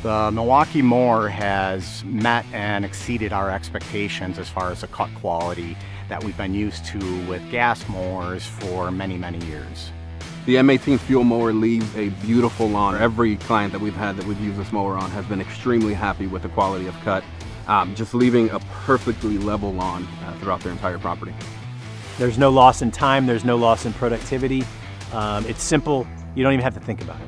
The Milwaukee Mower has met and exceeded our expectations as far as the cut quality that we've been used to with gas mowers for many, many years. The M18 FUEL mower leaves a beautiful lawn. Every client that we've had that we've used this mower on has been extremely happy with the quality of cut, just leaving a perfectly level lawn throughout their entire property. There's no loss in time, there's no loss in productivity. It's simple, you don't even have to think about it.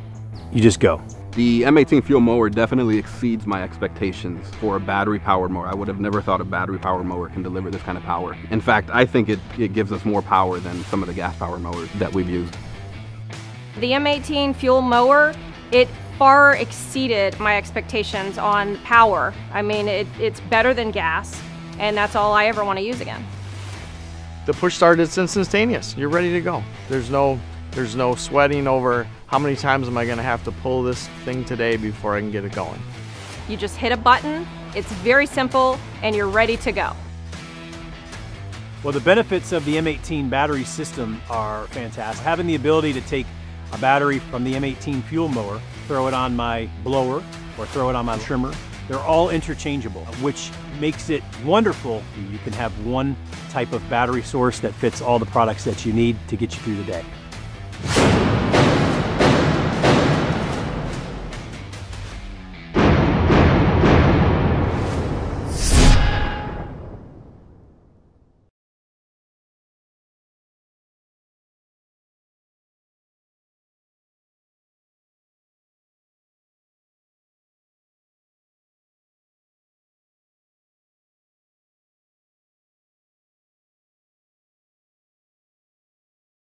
You just go. The M18 FUEL mower definitely exceeds my expectations for a battery-powered mower. I would have never thought a battery-powered mower can deliver this kind of power. In fact, I think it gives us more power than some of the gas-powered mowers that we've used. The M18 FUEL mower, it far exceeded my expectations on power. I mean, it's better than gas, and that's all I ever want to use again. The push start is instantaneous. You're ready to go. There's no sweating over how many times am I going to have to pull this thing today before I can get it going. You just hit a button, it's very simple, and you're ready to go. Well, the benefits of the M18 battery system are fantastic. Having the ability to take a battery from the M18 FUEL mower, throw it on my blower, or throw it on my trimmer, they're all interchangeable, which makes it wonderful. You can have one type of battery source that fits all the products that you need to get you through the day.